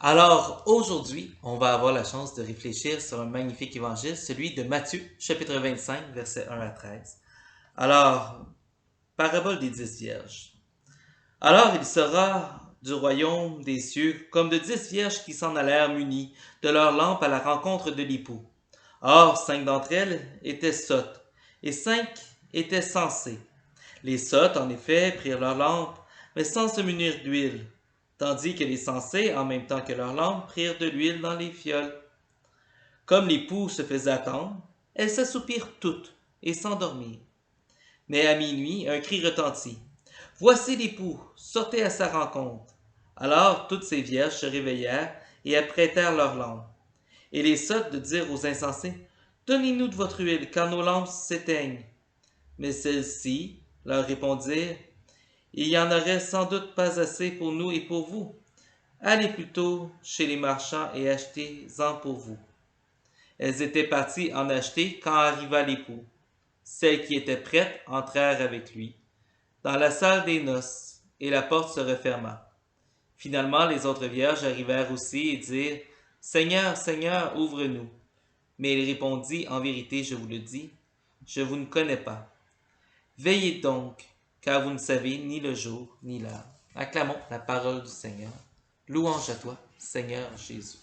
Alors, aujourd'hui, on va avoir la chance de réfléchir sur un magnifique évangile, celui de Matthieu, chapitre 25, versets 1 à 13. Alors, parabole des 10 vierges. Alors il sera du royaume des cieux comme de 10 vierges qui s'en allèrent munies de leurs lampes à la rencontre de l'époux. Or, 5 d'entre elles étaient sottes, et 5 étaient sensées. Les sottes, en effet, prirent leurs lampes, mais sans se munir d'huile, tandis que les sensées, en même temps que leurs lampes, prirent de l'huile dans les fioles. Comme l'époux se faisait attendre, elles s'assoupirent toutes et s'endormirent. Mais à minuit, un cri retentit. Voici l'époux, sortez à sa rencontre. Alors toutes ces vierges se réveillèrent et apprêtèrent leurs lampes. Et les sottes de dire aux insensés, donnez-nous de votre huile, car nos lampes s'éteignent. Mais celles-ci leur répondirent, il y en aurait sans doute pas assez pour nous et pour vous. Allez plutôt chez les marchands et achetez-en pour vous. Elles étaient parties en acheter quand arriva l'époux. Celles qui étaient prêtes entrèrent avec lui dans la salle des noces, et la porte se referma. Finalement, les autres vierges arrivèrent aussi et dirent, Seigneur, Seigneur, ouvre-nous. Mais il répondit, en vérité, je vous le dis, je vous ne connais pas. Veillez donc, car vous ne savez ni le jour ni l'heure. Acclamons la parole du Seigneur. Louange à toi, Seigneur Jésus.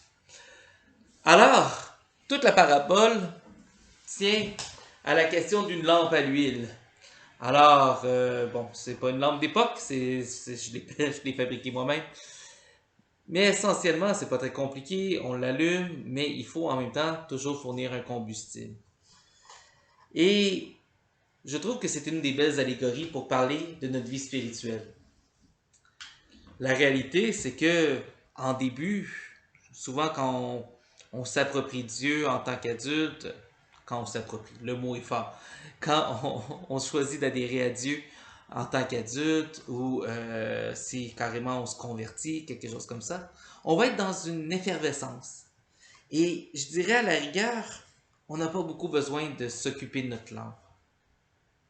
Alors, toute la parabole tient à la question d'une lampe à l'huile. Alors, bon, c'est pas une lampe d'époque, je l'ai fabriquée moi-même. Mais essentiellement, c'est pas très compliqué, on l'allume, mais il faut en même temps toujours fournir un combustible. Et je trouve que c'est une des belles allégories pour parler de notre vie spirituelle. La réalité, c'est que en début, souvent quand on s'approprie Dieu en tant qu'adulte, quand on s'approprie, le mot est fort, quand on choisit d'adhérer à Dieu en tant qu'adulte ou si carrément on se convertit, quelque chose comme ça, on va être dans une effervescence. Et je dirais à la rigueur, on n'a pas beaucoup besoin de s'occuper de notre lampe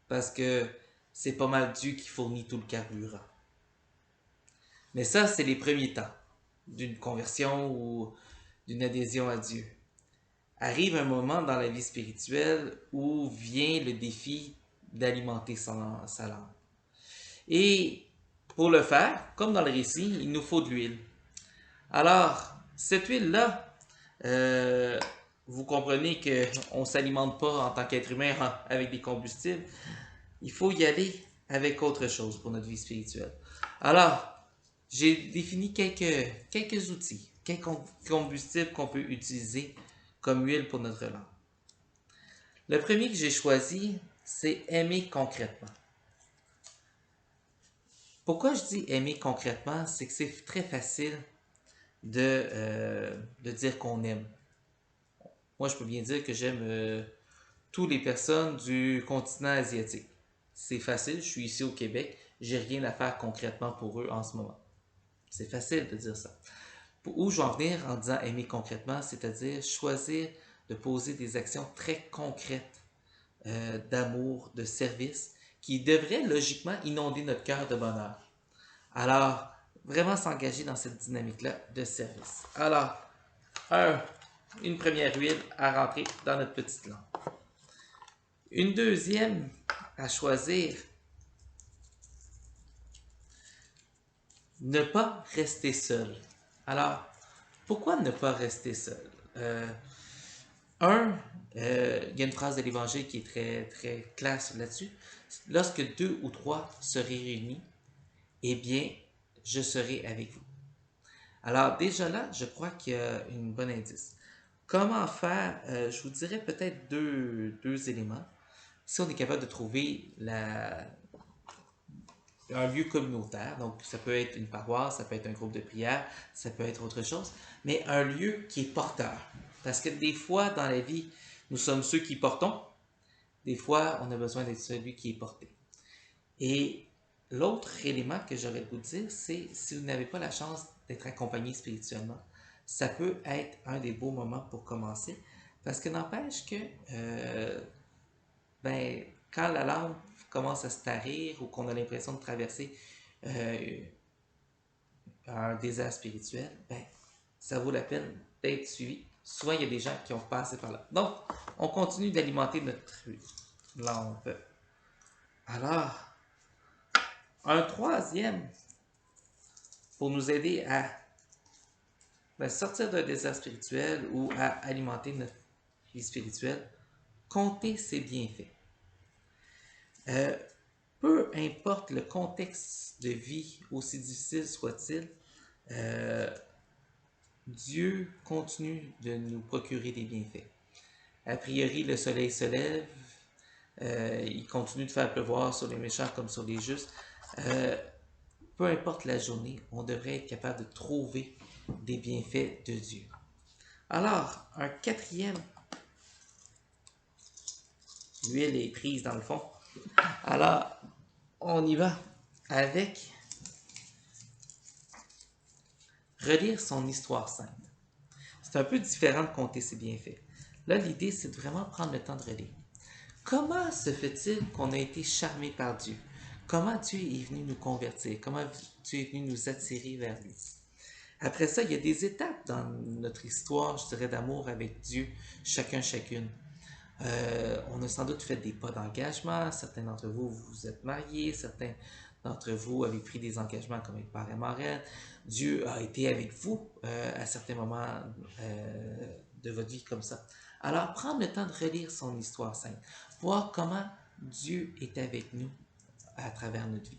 parce que c'est pas mal Dieu qui fournit tout le carburant. Mais ça, c'est les premiers temps d'une conversion ou d'une adhésion à Dieu. Arrive un moment dans la vie spirituelle où vient le défi d'alimenter sa langue. Et pour le faire, comme dans le récit, il nous faut de l'huile. Alors, cette huile-là, euh, vous comprenez qu'on ne s'alimente pas en tant qu'être humain avec des combustibles. Il faut y aller avec autre chose pour notre vie spirituelle. Alors, j'ai défini quelques outils, quelques combustibles qu'on peut utiliser comme huile pour notre langue. Le premier que j'ai choisi, c'est aimer concrètement. Pourquoi je dis aimer concrètement? C'est que c'est très facile de dire qu'on aime. Moi, je peux bien dire que j'aime toutes les personnes du continent asiatique. C'est facile, je suis ici au Québec, j'ai rien à faire concrètement pour eux en ce moment. C'est facile de dire ça. Où je vais en venir en disant aimer concrètement, c'est-à-dire choisir de poser des actions très concrètes d'amour, de service, qui devraient logiquement inonder notre cœur de bonheur. Alors, vraiment s'engager dans cette dynamique-là de service. Alors, une première huile à rentrer dans notre petite lampe. Une deuxième à choisir, ne pas rester seul. Alors, pourquoi ne pas rester seul? Euh, il y a une phrase de l'Évangile qui est très, très classe là-dessus. Lorsque deux ou trois seraient réunis, eh bien, je serai avec vous. Alors, déjà là, je crois qu'il y a une bonne indice. Comment faire? Je vous dirais peut-être deux éléments. Si on est capable de trouver un lieu communautaire, donc ça peut être une paroisse, ça peut être un groupe de prière, ça peut être autre chose, mais un lieu qui est porteur. Parce que des fois, dans la vie, nous sommes ceux qui portons, des fois, on a besoin d'être celui qui est porté. Et l'autre élément que j'aurais à vous dire, c'est si vous n'avez pas la chance d'être accompagné spirituellement, ça peut être un des beaux moments pour commencer, parce que n'empêche que ben, quand la lampe commence à se tarir ou qu'on a l'impression de traverser euh, un désert spirituel, ben, ça vaut la peine d'être suivi. Souvent, il y a des gens qui ont passé par là. Donc, on continue d'alimenter notre lampe. Alors, un troisième, pour nous aider à sortir d'un désert spirituel ou à alimenter notre vie spirituelle, compter ses bienfaits. Euh, peu importe le contexte de vie, aussi difficile soit-il, euh, Dieu continue de nous procurer des bienfaits. A priori, le soleil se lève, il continue de faire pleuvoir sur les méchants comme sur les justes. Peu importe la journée, on devrait être capable de trouver des bienfaits de Dieu. Alors, un quatrième, l'huile est prise dans le fond. Alors, on y va avec relire son histoire sainte. C'est un peu différent de compter ses bienfaits. Là, l'idée, c'est de vraiment prendre le temps de relire. Comment se fait-il qu'on a été charmé par Dieu? Comment Dieu est venu nous convertir? Comment Dieu est venu nous attirer vers lui? Après ça, il y a des étapes dans notre histoire, je dirais, d'amour avec Dieu, chacune. On a sans doute fait des pas d'engagement. Certains d'entre vous, vous êtes mariés. Certains d'entre vous avez pris des engagements comme être parrain marraine. Dieu a été avec vous à certains moments de votre vie comme ça. Alors, prendre le temps de relire son histoire sainte, voir comment Dieu est avec nous à travers notre vie.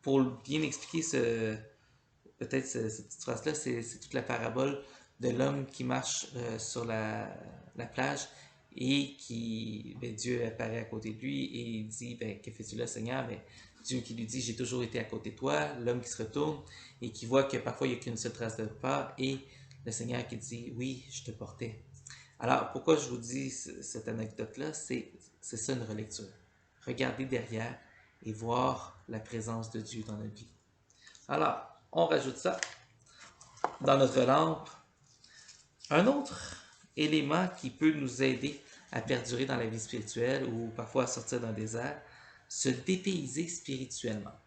Pour bien expliquer peut-être cette petite phrase-là, c'est toute la parabole de l'homme qui marche sur la plage et Dieu apparaît à côté de lui et il dit, que fais-tu là, Seigneur? Dieu qui lui dit, j'ai toujours été à côté de toi. L'homme qui se retourne et qui voit que parfois il n'y a qu'une seule trace de pas et le Seigneur qui dit, oui, je te portais. Alors, pourquoi je vous dis cette anecdote-là? C'est ça une relecture. Regarder derrière et voir la présence de Dieu dans notre vie. Alors, on rajoute ça dans notre lampe. Un autre élément qui peut nous aider à perdurer dans la vie spirituelle ou parfois à sortir d'un désert, se dépayser spirituellement.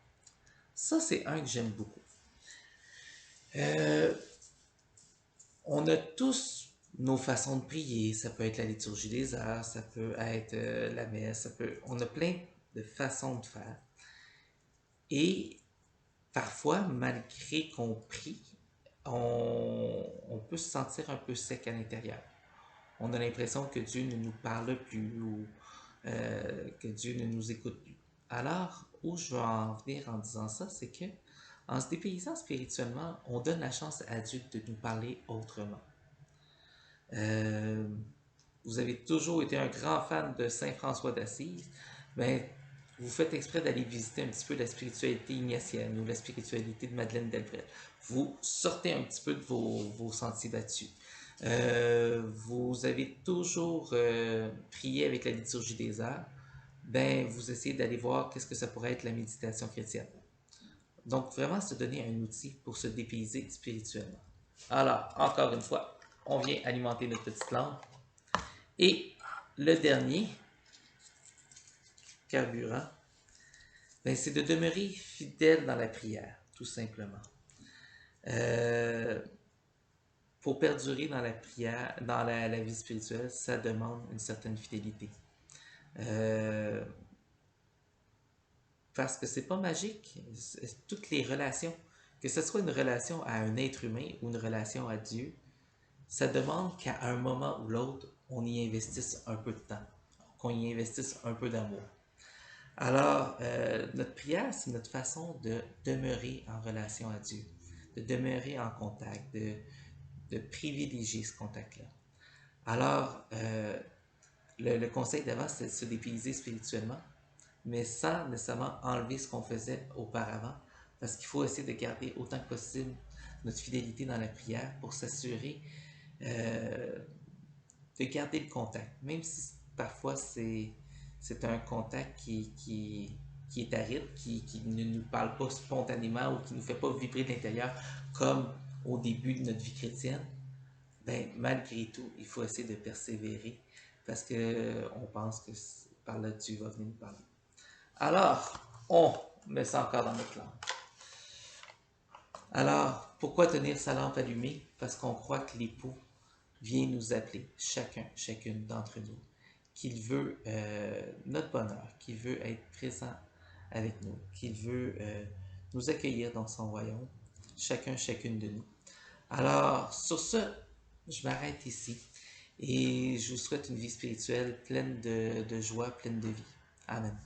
Ça, c'est un que j'aime beaucoup. On a tous nos façons de prier. Ça peut être la liturgie des heures, ça peut être la messe, on a plein de façons de faire. Et parfois, malgré qu'on prie, on peut se sentir un peu sec à l'intérieur. On a l'impression que Dieu ne nous parle plus ou que Dieu ne nous écoute plus. Alors, où je veux en venir en disant ça, c'est que en se dépaysant spirituellement, on donne la chance à Dieu de nous parler autrement. Vous avez toujours été un grand fan de Saint François d'Assise, mais vous faites exprès d'aller visiter un petit peu la spiritualité ignatienne ou la spiritualité de Madeleine Delbrel. Vous sortez un petit peu de vos sentiers battus. Vous avez toujours prié avec la liturgie des heures. Vous essayez d'aller voir qu'est-ce que ça pourrait être la méditation chrétienne. Donc, vraiment se donner un outil pour se dépayser spirituellement. Alors, encore une fois, on vient alimenter notre petite lampe. Et le dernier carburant, c'est de demeurer fidèle dans la prière, tout simplement. Pour perdurer dans la prière, dans la vie spirituelle, ça demande une certaine fidélité. Parce que c'est pas magique. Toutes les relations, que ce soit une relation à un être humain ou une relation à Dieu, ça demande qu'à un moment ou l'autre, on y investisse un peu de temps, qu'on y investisse un peu d'amour. Alors, notre prière, c'est notre façon de demeurer en relation à Dieu, de demeurer en contact, de privilégier ce contact-là. Alors, le conseil d'avant, c'est de se dépayser spirituellement, mais sans nécessairement enlever ce qu'on faisait auparavant, parce qu'il faut essayer de garder autant que possible notre fidélité dans la prière pour s'assurer de garder le contact, même si parfois c'est un contact qui est aride, qui ne nous parle pas spontanément ou qui ne nous fait pas vibrer de l'intérieur comme au début de notre vie chrétienne. Malgré tout, il faut essayer de persévérer parce qu'on pense que par là, Dieu va venir nous parler. Alors, on met ça encore dans notre langue. Alors, pourquoi tenir sa lampe allumée? Parce qu'on croit que l'époux vient nous appeler, chacun, chacune d'entre nous, qu'il veut notre bonheur, qu'il veut être présent avec nous, qu'il veut nous accueillir dans son royaume, chacun, chacune de nous. Alors, sur ce, je m'arrête ici et je vous souhaite une vie spirituelle pleine de joie, pleine de vie. Amen.